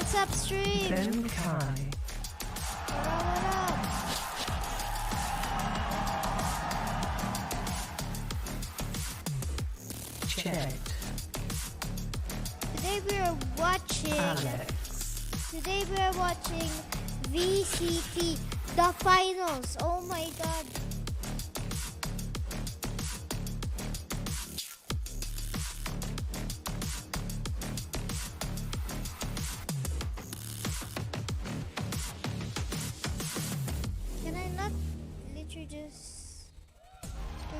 What's up, stream? Benkai. What up? Chet. Today we are watching. Alex. Today we are watching VCT, the finals. Oh my god. Can I not literally just...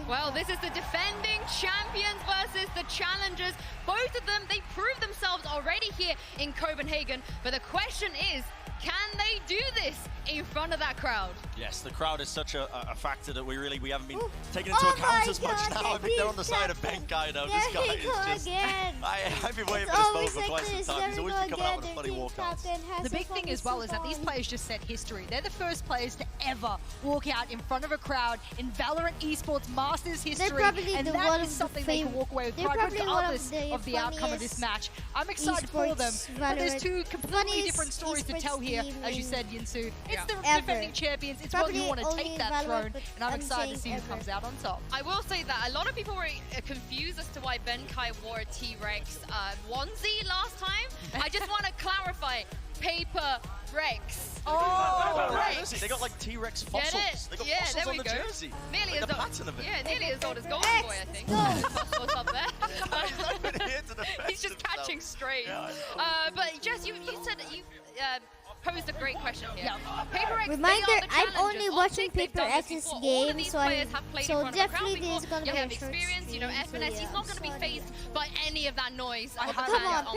Well, this is the defending champions versus the challengers. Both of them, they proved themselves already here in Copenhagen. But the question is, can they do this in front of that crowd? Yes, the crowd is such a factor that we haven't been taken into account as much now. I think they're on the side of Benkai though. This guy is just... I've been waiting for this moment for quite some time. He's always been coming out with funny walkouts. The big thing as well is that these players just set history. They're the first players to ever walk out in front of a crowd in Valorant Esports Masters history, and that is something they can walk away with pride regardless of the outcome of this match. I'm excited for them, but there's two completely different stories to tell here, as you said, Yinsu. It's the defending champions, it's what you want to take that throne, and I'm excited to see who comes out on top. I will say that a lot of people were confused as to why Benkai wore a T-Rex onesie last time. I just want to clarify, Paper Rex. Oh, right. They got like T-Rex fossils. They got fossils on the jersey. Nearly like as the old. pattern of it. Yeah, nearly as old as Golden Boy, I think. What's up there? He's just catching strays. Yeah, but Jess, you said that you posed a great question here. Paper X, Reminder, I'm only watching Paper X's game, so definitely this is going to be a short experience. You know, FNS, he's not going to be phased by any of that noise on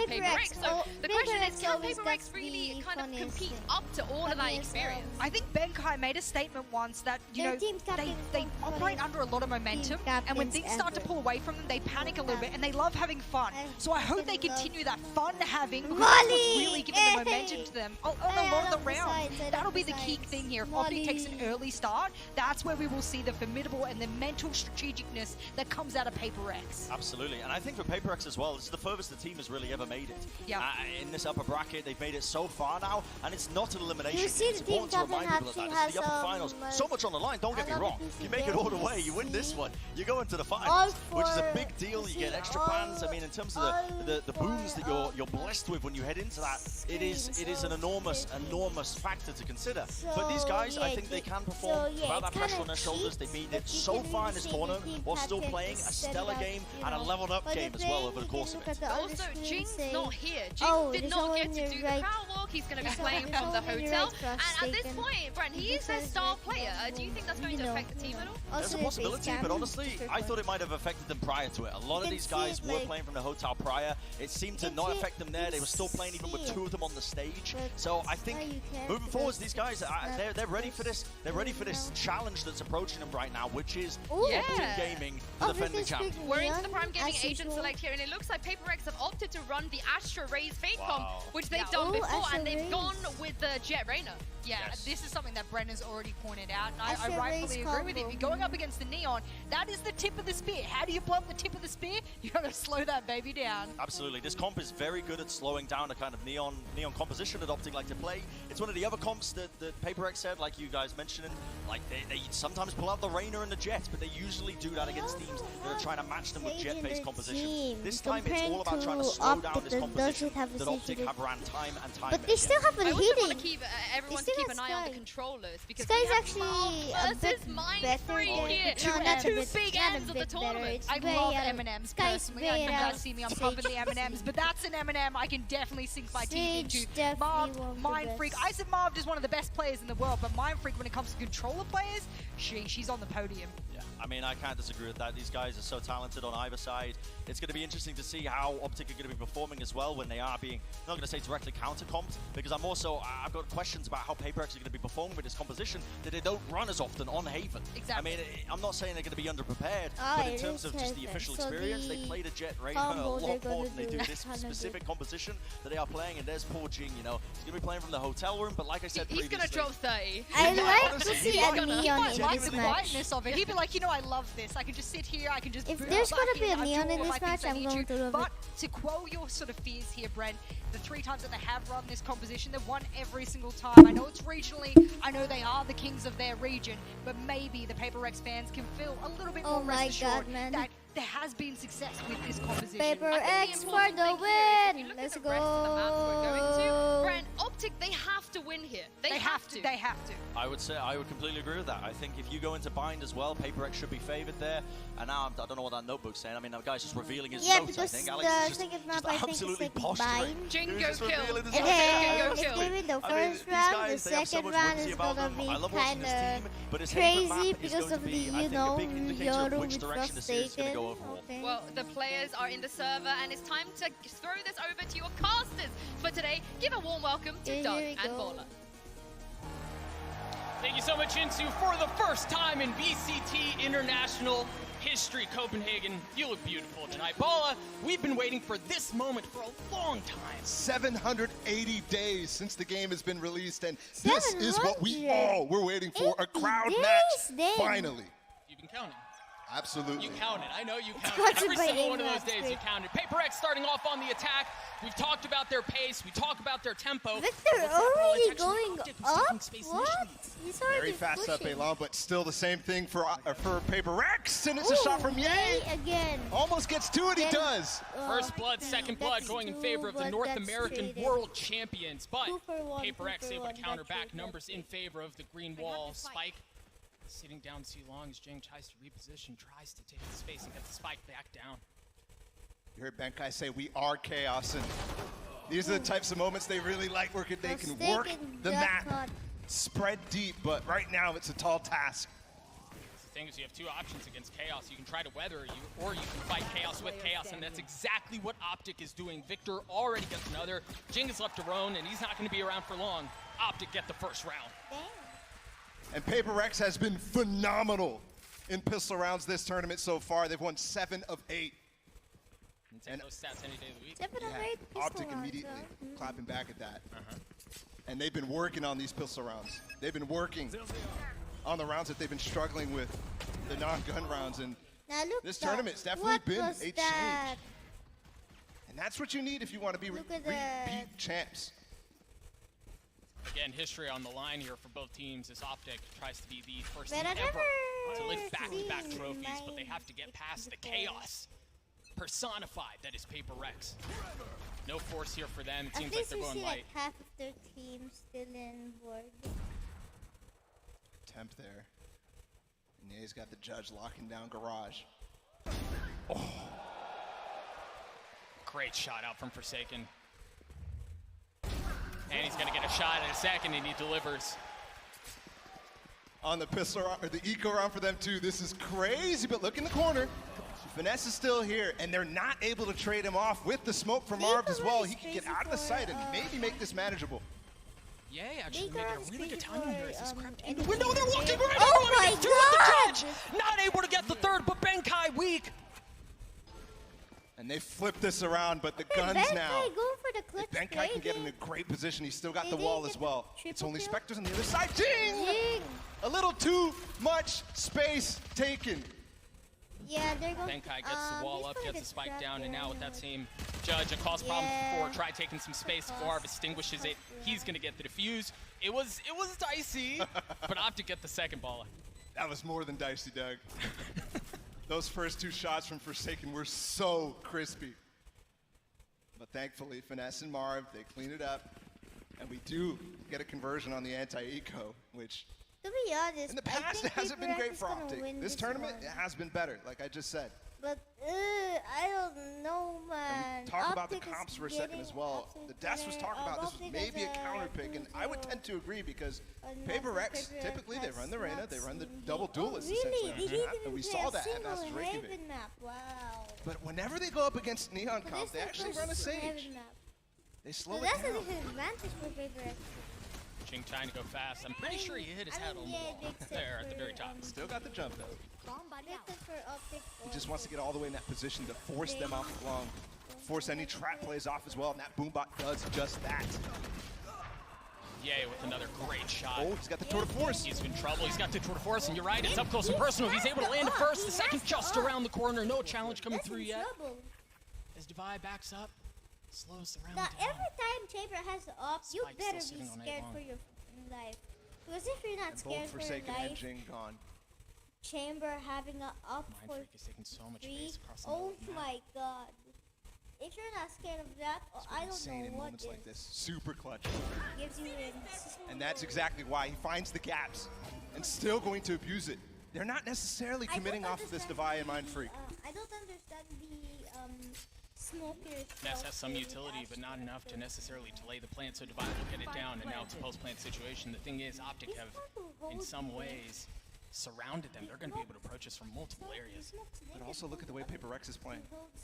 Paper X. So the question is, can Paper X really kind of compete up to all of that experience? I think Benkai made a statement once that, you know, they operate under a lot of momentum, and when things start to pull away from them, they panic a little bit, and they love having fun. So I hope they continue that fun having, because that's what's really giving the momentum to them on a lot of the round. That'll be the key thing here. If OpTic takes an early start, that's where we will see the formidable and the mental strategicness that comes out of Paper X. Absolutely, and I think for Paper X as well, this is the furthest the team has really ever made it. Yeah. In this upper bracket, they've made it so far now, and it's not an elimination. It's important to remind people of that. This is the upper finals. So much on the line, don't get me wrong. You make it all the way, you win this one, you go into the finals, which is a big deal. You get extra plans. I mean, in terms of the boons that you're blessed with when you head into that, it is an enormous factor to consider. But these guys, I think they can perform without that pressure on their shoulders. They made it so far in this tournament while still playing a stellar game and a leveled up game as well over the course of it. Also, Jing's not here. Jing did not get to do the crowd walk. He's going to be playing from the hotel. And at this point, Brent, he is their star player. Do you think that's going to affect the team at all? There's a possibility, but honestly, I thought it might have affected them prior to it. A lot of these guys were playing from the hotel prior. It seemed to not affect them there. They were still playing even with two of them on the stage. So I think moving forwards, these guys, they're ready for this. They're ready for this challenge that's approaching them right now, which is OpTic Gaming, the defending champion. We're into the Prime Gaming agent select here, and it looks like Paper X have opted to run the Astra Raze Fate Comp, which they've done before, and they've gone with the Jet Rainer. Yeah, this is something that Brenna's already pointed out, and I rightfully agree with him. You're going up against the Neon, that is the tip of the spear. How do you blow up the tip of the spear? You gotta slow that baby down. Absolutely. This comp is very good at slowing down the kind of neon composition that OpTic like to play. It's one of the other comps that Paper X said, like you guys mentioned, like they sometimes pull out the Rainer and the Jet, but they usually do that against teams that are trying to match them with Jet-based composition. This time it's all about trying to slow down this composition that OpTic have ran time and time. But they still have a I also want to hitting. keep everyone to keep an eye on the controllers, because Sky's we have actually Marv a bit versus Mind better Freak here. not Two big ends of the tournament. I love M&Ms personally. I know you guys see me, I'm pumping the M&Ms, but that's an M&M I can definitely sink my teeth into. Marv, Mind Freak. I said Marv is one of the best players in the world, but Mind Freak, when it comes to controller players, she's on the podium. Yeah, I mean, I can't disagree with that. These guys are so talented on either side. It's going to be interesting to see how OpTic are going to be performing as well when they are being, I'm not going to say directly counter-comped, because I've got questions about how Paper X are going to be performing with this composition that they don't run as often on Haven. Exactly. I mean, I'm not saying they're going to be underprepared, but in terms of just the official experience, they played a Jet Rainer a lot more than they do this specific composition that they are playing, and there's poor Jing, you know, he's going to be playing from the hotel room, but like I said he's previously... He's going to drop 30. I like to see a neon in like this the match. quietness of it. He'd be like, you know, I love this. I can just sit here, I can just... If there's going to be a neon in this match, I'm going to love it. But to quell your sort of fears here, Brent, the 3 times that they have run this composition, they've won every single time. I know it's regionally, I know they are the kings of their region, but maybe the Paper Rex fans can feel a little bit more rest assured that there has been success with this composition. Paper X for the win! Let's go! Brent, OpTic, they have to win here. They have to. They have to. I would completely agree with that. I think if you go into bind as well, Paper X should be favored there. And now I don't know what that notebook's saying. I mean, that guy's just revealing his notes, I think. Alex is just absolutely posturing. Jingo kill. It's giving the first round, the second round is gonna be kind of crazy because of the, you know, Yoru with Frustrated. Okay. Well, the players are in the server, and it's time to throw this over to your casters for today. Give a warm welcome to Doug and Bola. Thank you so much, Insu, for the first time in VCT International history. Copenhagen, you look beautiful tonight. Bola, we've been waiting for this moment for a long time. 780 days since the game has been released, and this is what we all were waiting for, a crowd match, finally. You've been counting. Absolutely. You counted. I know you counted. Every single one of those days you counted. Paper X starting off on the attack. We've talked about their pace. We talk about their tempo. Victor already going up? What? He's already very fast pushing. up Elan, but still the same thing for Paper X, and it's a shot from Ye. Again. Almost gets to it, he does. First blood, second blood going in favor of the North American World Champions, but Paper X able to counter back numbers in favor of the green wall. Spike sitting down too long as Jing tries to reposition, tries to take the space and get the spike back down. You heard Benkai say, we are chaos, and these are the types of moments they really like, where they can work the map, spread deep, but right now it's a tall task. The thing is, you have 2 options against Chaos. You can try to weather you, or you can fight Chaos with Chaos, and that's exactly what OpTic is doing. Victor already gets another. Jing is left to roam, and he's not going to be around for long. OpTic get the first round. And Paper Rex has been phenomenal in pistol rounds this tournament so far. They've won 7 of 8. And those stats any day of the week. 7 of 8 OpTic immediately clapping back at that. And they've been working on these pistol rounds. They've been working on the rounds that they've been struggling with, the non-gun rounds. And this tournament's definitely been a change. And that's what you need if you want to be repeat champs. Again, history on the line here for both teams as OpTic tries to be the first team ever to lift back-to-back trophies, but they have to get past the chaos personified that is Paper Rex. No force here for them. It seems like they're going light. Like half of their team still in board. Attempt there. Ye's got the judge locking down Garage. Oh. Great shot out from Forsaken. And he's going to get a shot in a second, and he delivers. On the pistol round, or the eco round for them too. This is crazy, but look in the corner. Finesse is still here, and they're not able to trade him off with the smoke from Marv as well. He can get out of the sight and maybe make this manageable. Yeah, actually making a really good timing here as this crept in the window. They're walking right over him. Oh my God! Not able to get the third, but Benkai weak. And they flip this around, but the guns now. If Benkai can get in a great position, he's still got the wall as well. It's only Spectres on the other side. Jing! A little too much space taken. Yeah, they're going. Benkai gets the wall up, gets the spike down, and now with that same judge, a cause problem before, try taking some space. Garv extinguishes it. He's gonna get the defuse. It was dicey, but OpTic get the second ball. That was more than dicey, Doug. Those first 2 shots from Forsaken were so crispy. But thankfully, Finesse and Marv, they clean it up. And we do get a conversion on the anti-eco, which, to be honest, in the past, it hasn't been great for OpTic. This tournament, it has been better, like I just said. But, I don't know, man. Talk about the comps for a second as well. The Deaths was talking about this was maybe a counter pick, and I would tend to agree because Paper Rex, typically they run the Reyna, they run the double duelist essentially. And we saw that at Masters Reykjavik. Wow. But whenever they go up against Neon Comp, they actually run a Sage. They slow it down. That's an advantage for Paper Rex. Jing trying to go fast. I'm pretty sure he hit his head on the wall there at the very top. Still got the jump though. He just wants to get all the way in that position to force them off the long. Force any trap plays off as well, and that Boombot does just that. Ye with another great shot. Oh, he's got the tour de force. He's in trouble. He's got the tour de force, and you're right. It's up close and personal. He's able to land it first. The second just around the corner. No challenge coming through yet. As Divide backs up, slows the round down. Every time Chamber has the op, you better be scared for your life. Because if you're not scared for your life, gone. Chamber having an up for Mindfreak is taking so much free. space across the Oh middle. my god. If you're not scared of that, I don't know In what moments is. like this, super clutch. Gives you And that's exactly why he finds the gaps and still going to abuse it. They're not necessarily committing off of this Divide and Mindfreak. I don't understand the smokers. Ness has some utility, but not enough to necessarily delay the plant, so Divide will get it down, and now it's a post-plant situation. The thing is, OpTic have, in some ways, surrounded them. They're going to be able to approach us from multiple areas. But also look at the way Paper Rex is playing.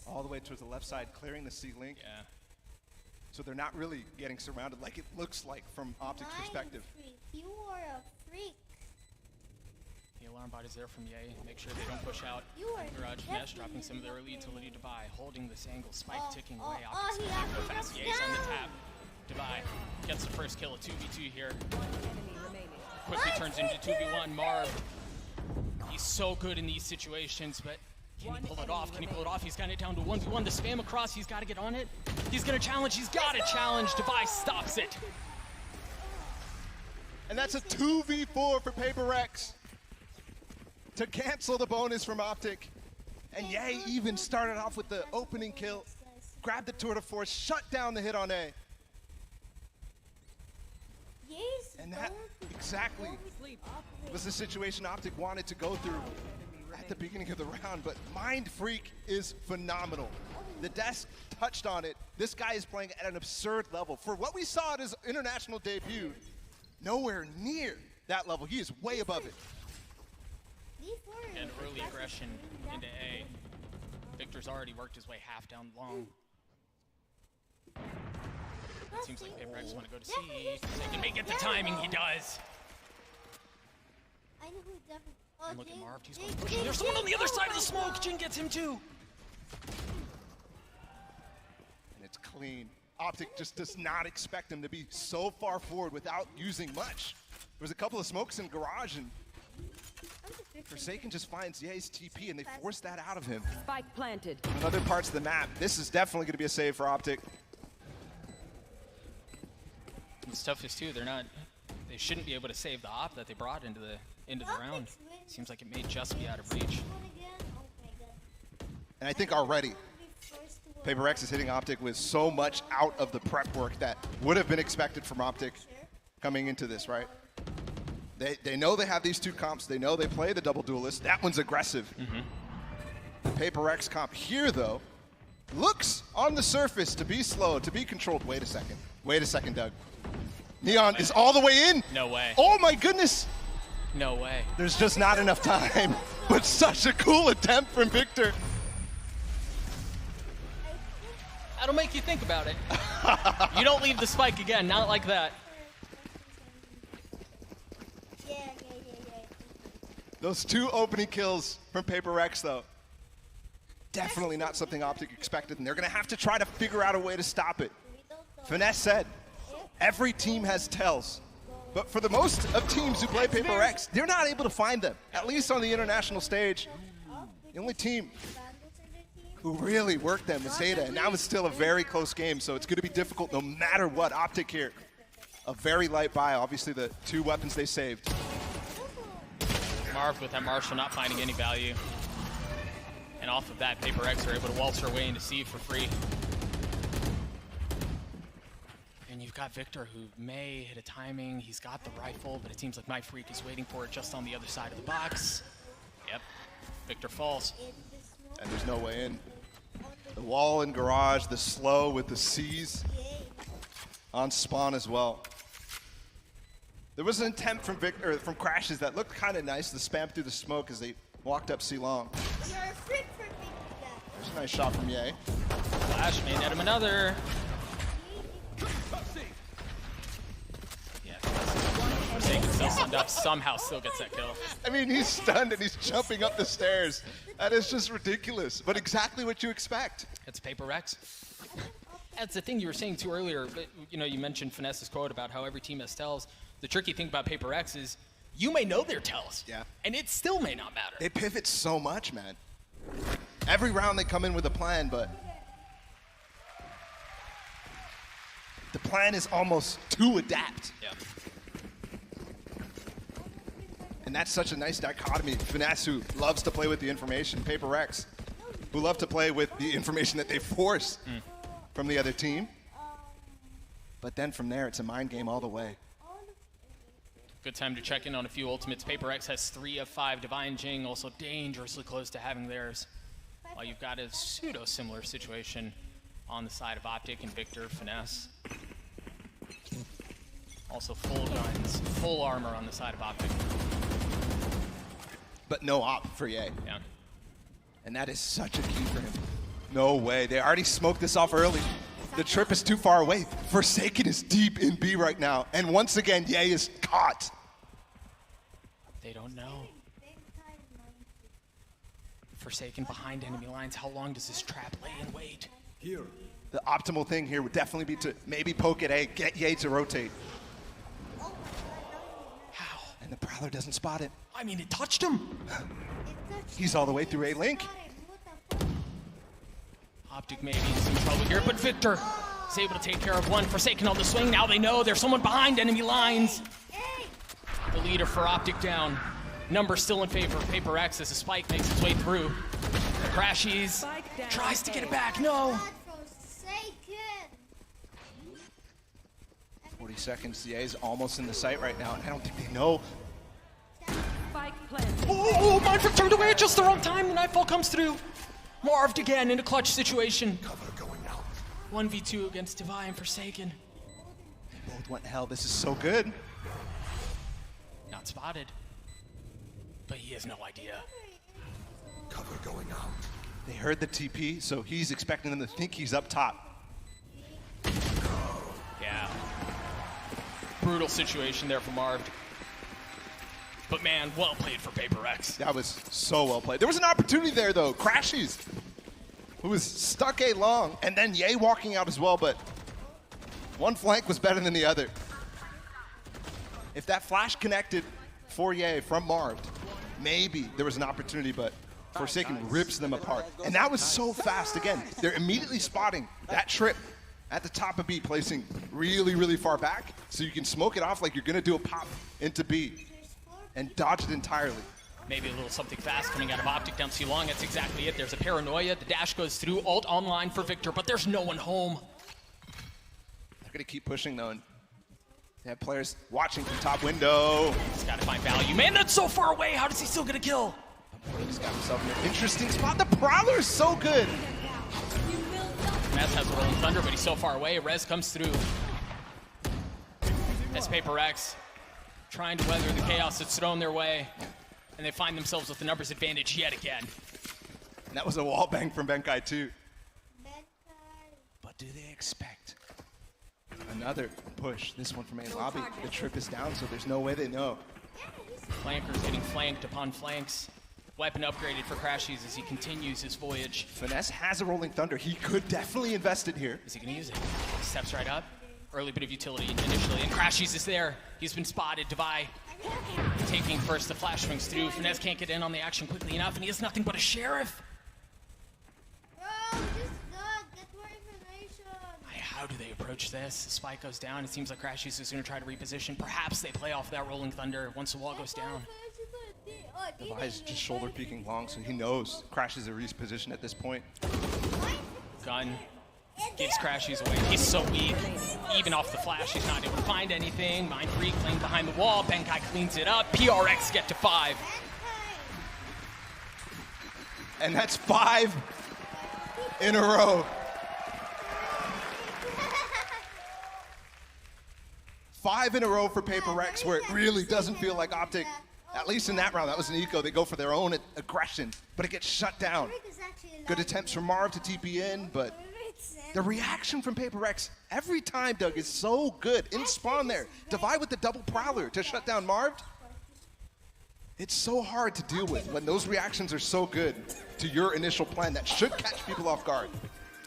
All the way towards the left side, clearing the C-Link. Yeah. So they're not really getting surrounded like it looks like from OpTic's perspective. You are a freak. The alarm bot is there from Ye. Make sure they don't push out. You are Garage Ness dropping some of the early utility to buy, holding this angle, Spike ticking away. OpTic's he going to go actually fast. got Ye's on the down. tap. Divide gets the first kill, a 2v2 here. Quickly turns into 2v1. Marv, he's so good in these situations, but can he pull it off? Can he pull it off? He's got it down to 1v1. The spam across, he's got to get on it. He's going to challenge. He's got to challenge. Divide stops it. And that's a 2v4 for Paper Rex to cancel the bonus from OpTic. And Ye even started off with the opening kill, grabbed the tour de force, shut down the hit on A. And that exactly was the situation OpTic wanted to go through at the beginning of the round, but Mindfreak is phenomenal. The desk touched on it. This guy is playing at an absurd level. For what we saw at his international debut, nowhere near that level. He is way above it. And early aggression into A. Victor's already worked his way half down long. It seems like Paper Rex want to go to C. They can make it the timing, he does. I know who definitely. And look at Marv, he's going to push. There's someone on the other side of the smoke. Jin gets him too. And it's clean. OpTic just does not expect him to be so far forward without using much. There was a couple of smokes in garage, and Forsaken just finds Ye's TP, and they force that out of him. Spike planted. On other parts of the map, this is definitely going to be a save for OpTic. It's toughest too. They shouldn't be able to save the op that they brought into the round. Seems like it may just be out of reach. And I think already, Paper Rex is hitting OpTic with so much out of the prep work that would have been expected from OpTic coming into this, right? They know they have these two comps. They know they play the double duelist. That one's aggressive. The Paper Rex comp here, though, looks on the surface to be slow, to be controlled. Wait a second. Wait a second, Doug. Neon is all the way in. No way. Oh my goodness. No way. There's just not enough time. But such a cool attempt from Victor. That'll make you think about it. You don't leave the spike again, not like that. Those two opening kills from Paper Rex, though, definitely not something OpTic expected, and they're going to have to try to figure out a way to stop it. Finesse said, every team has tells, but for the most of teams who play Paper Rex, they're not able to find them, at least on the international stage. The only team who really worked them was Zeta, and now it's still a very close game, so it's going to be difficult no matter what. OpTic here, a very light buy, obviously the two weapons they saved. Marv with that Marshall not finding any value. And off of that, Paper Rex are able to waltz her way into C for free. And you've got Victor, who may hit a timing. He's got the rifle, but it seems like Mindfreak is waiting for it just on the other side of the box. Yep, Victor falls. And there's no way in. The wall in garage, the slow with the C's on spawn as well. There was an attempt from Victor, from Crashes that looked kind of nice. The spam through the smoke as they walked up C long. You're a freak for thinking that. There's a nice shot from Ye. Flash may net him another. Yeah, Forsaken still stunned up, somehow still gets that kill. I mean, he's stunned and he's jumping up the stairs. That is just ridiculous, but exactly what you expect. It's Paper Rex. That's the thing you were saying too earlier. But, you know, you mentioned Finesse's quote about how every team has tells. The tricky thing about Paper X is you may know their tells. Yeah. And it still may not matter. They pivot so much, man. Every round they come in with a plan, but the plan is almost to adapt. Yeah. And that's such a nice dichotomy. Finesse, who loves to play with the information. Paper X, who love to play with the information that they force from the other team. But then from there, it's a mind game all the way. Good time to check in on a few ultimates. Paper X has 3 of 5. Divine Jing also dangerously close to having theirs. While you've got a pseudo-similar situation on the side of OpTic and Victor, Finesse. Also full guns, full armor on the side of OpTic. But no op for Ye. Yeah. And that is such a key for him. No way. They already smoked this off early. The trip is too far away. Forsaken is deep in B right now. And once again, Ye is caught. They don't know. Forsaken behind enemy lines. How long does this trap lay in wait? Here. The optimal thing here would definitely be to maybe poke at A, get Ye to rotate. How? And the Prowler doesn't spot it. I mean, it touched him. He's all the way through A link. OpTic may be in some trouble here, but Victor is able to take care of one. Forsaken on the swing. Now they know there's someone behind enemy lines. The leader for OpTic down. Number still in favor of Paper X as the spike makes its way through. Crashies tries to get it back. No. 40 seconds. Ye is almost in the sight right now. And I don't think they know. Oh, Mindfreak turned away at just the wrong time. The Nightfall comes through. Marved again in a clutch situation. Cover going out. 1v2 against Divine Forsaken. They both went hell. This is so good. Not spotted. But he has no idea. Cover going out. They heard the TP, so he's expecting them to think he's up top. Yeah. Brutal situation there for Marved. But man, well played for Paper X. That was so well played. There was an opportunity there, though. Crashies, who was stuck A long, and then Ye walking out as well, but one flank was better than the other. If that flash connected for Ye from Marved, maybe there was an opportunity, but Forsaken rips them apart. And that was so fast. Again, they're immediately spotting that trip at the top of B, placing really, really far back, so you can smoke it off like you're going to do a pop into B and dodge it entirely. Maybe a little something fast coming out of OpTic down C long. That's exactly it. There's a paranoia. The dash goes through. Ult online for Victor, but there's no one home. They're going to keep pushing, though. And they have players watching from top window. He's got to find value. Man, that's so far away. How does he still get a kill? He's got himself in an interesting spot. The Prowler is so good. Mess has a rolling thunder, but he's so far away. Rez comes through. That's Paper X trying to weather the chaos that's thrown their way. And they find themselves with the numbers advantage yet again. And that was a wall bang from Benkai, too. But do they expect another push? This one from A lobby. The trip is down, so there's no way they know. Flankers getting flanked upon flanks. Weapon upgraded for Crashies as he continues his voyage. Finesse has a rolling thunder. He could definitely invest it here. Is he going to use it? Steps right up. Early bit of utility initially, and Crashies is there. He's been spotted. Devi taking first. The flash swings through. Finesse can't get in on the action quickly enough, and he has nothing but a Sheriff. How do they approach this? The spike goes down. It seems like Crashies is going to try to reposition. Perhaps they play off that rolling thunder once the wall goes down. Devi is just shoulder peeking long, so he knows Crashies are repositioned at this point. Gun gives Crashies away. He's so weak. Even off the flash, he's not able to find anything. Mindfreak playing behind the wall. Benkai cleans it up. PRX get to 5. And that's 5 in a row. 5 in a row for Paper X, where it really doesn't feel like OpTic. At least in that round, that was an eco. They go for their own aggression, but it gets shut down. Good attempts from Marv to TP in, but the reaction from Paper X every time, Doug, is so good. In spawn there, Devi with the double Prowler to shut down Marv. It's so hard to deal with when those reactions are so good to your initial plan that should catch people off guard.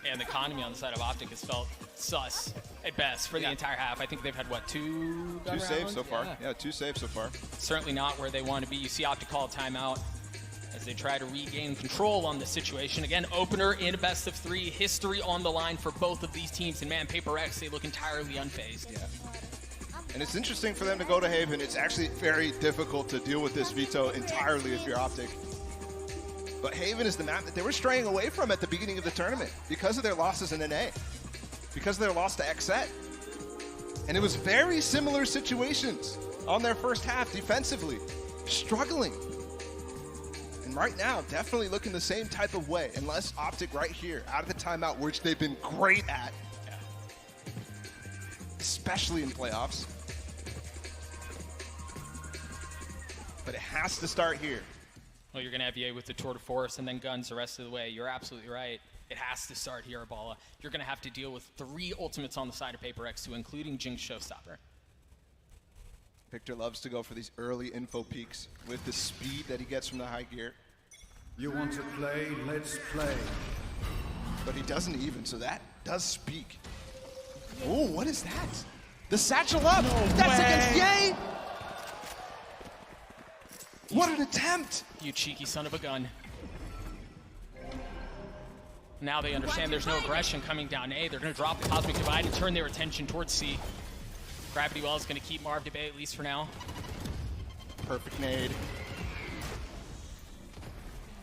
And the economy on the side of OpTic has felt sus at best for the entire half. I think they've had, what, two saves so far. Yeah, 2 saves so far. Certainly not where they want to be. You see OpTic call a timeout as they try to regain control on the situation. Again, opener in a best-of-3. History on the line for both of these teams. And, man, Paper Rex, they look entirely unfazed. Yeah. And it's interesting for them to go to Haven. It's actually very difficult to deal with this veto entirely if you're OpTic. But Haven is the map that they were straying away from at the beginning of the tournament because of their losses in NA, because of their loss to XSET. And it was very similar situations on their first half defensively, struggling. And right now, definitely looking the same type of way, unless OpTic right here, out of the timeout, which they've been great at, especially in playoffs. But it has to start here. Well, you're going to have EA with the tour de force and then guns the rest of the way. You're absolutely right. It has to start here, Abala. You're going to have to deal with 3 ultimates on the side of Paper X2, including Jing's Showstopper. Victor loves to go for these early info peaks with the speed that he gets from the high gear. You want to play? Let's play. But he doesn't even, so that does speak. Oh, what is that? The satchel up! That's against Ye! What an attempt! You cheeky son of a gun. Now they understand there's no aggression coming down A. They're going to drop the Cosmic Divide and turn their attention towards C. Gravity Well is going to keep Marv to bay at least for now. Perfect nade.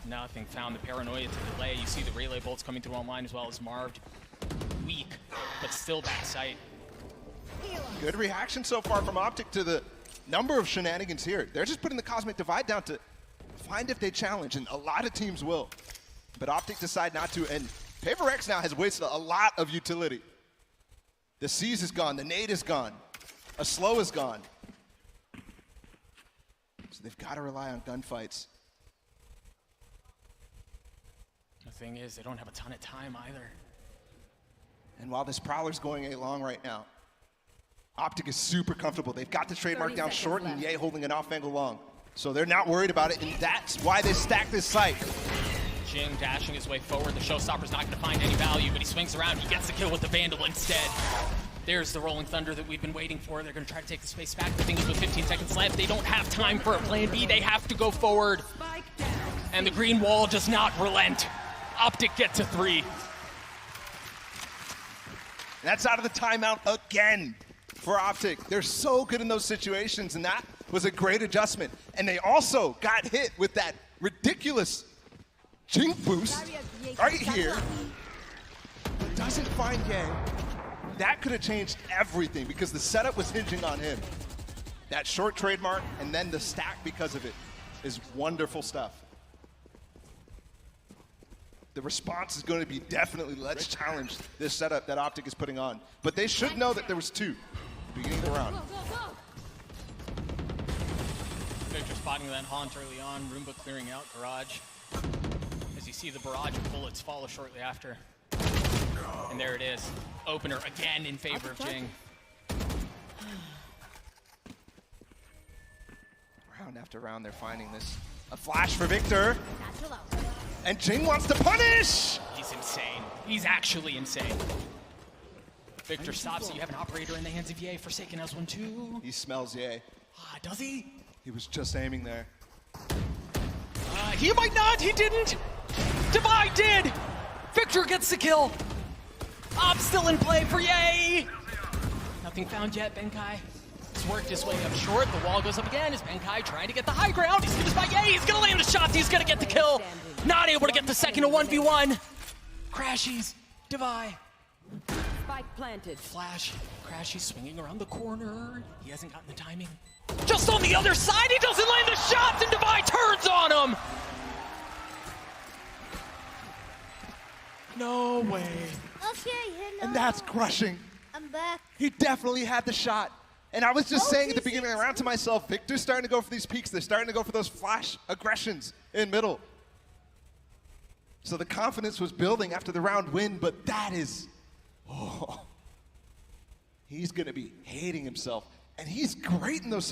Nothing found the paranoia to delay. You see the relay bolts coming through online as well as Marv. Weak, but still back sight. Good reaction so far from OpTic to the number of shenanigans here. They're just putting the Cosmic Divide down to find if they challenge, and a lot of teams will. But OpTic decide not to, and Paper X now has wasted a lot of utility. The Seize is gone, the nade is gone, a slow is gone. So they've got to rely on gunfights. The thing is, they don't have a ton of time either. And while this Prowler's going A long right now, OpTic is super comfortable. They've got the trademark down short and Ye holding an off angle long. So they're not worried about it, and that's why they stack this site. Jing dashing his way forward. The Showstopper's not going to find any value, but he swings around. He gets the kill with the Vandal instead. There's the Rolling Thunder that we've been waiting for. They're going to try to take the space back. The thing is, with 15 seconds left, they don't have time for a plan B. They have to go forward. And the green wall does not relent. OpTic gets a 3. That's out of the timeout again for OpTic. They're so good in those situations, and that was a great adjustment. And they also got hit with that ridiculous Jing boost right here. Doesn't find Ye. That could have changed everything because the setup was hinging on him. That short trademark and then the stack because of it is wonderful stuff. The response is going to be definitely, let's challenge this setup that OpTic is putting on. But they should know that there was 2 beginning of the round. Victor spotting that haunt early on, Roomba clearing out Garage. As you see the barrage of bullets follow shortly after. And there it is. Opener again in favor of Jing. Round after round, they're finding this. A flash for Victor. And Jing wants to punish! He's insane. He's actually insane. Victor stops it. You have an operator in the hands of Ye. Forsaken has one too. He smells Ye. Does he? He was just aiming there. He might not. He didn't. Divide did. Victor gets the kill. Op still in play for Ye. Nothing found yet. Benkai has worked his way up short. The wall goes up again. Is Benkai trying to get the high ground? He's going to spot Ye. He's going to land the shot. He's going to get the kill. Not able to get the second 1v1. Crashies. Divide. Spike planted. Flash. Crashies swinging around the corner. He hasn't gotten the timing. Just on the other side. He doesn't land the shots, and Divide turns on him. No way. Okay, hello. And that's crushing. I'm back. He definitely had the shot. And I was just saying at the beginning of the round to myself, Victor's starting to go for these peaks. They're starting to go for those flash aggressions in middle. So the confidence was building after the round win, but that is, he's going to be hating himself. And he's great in those situations.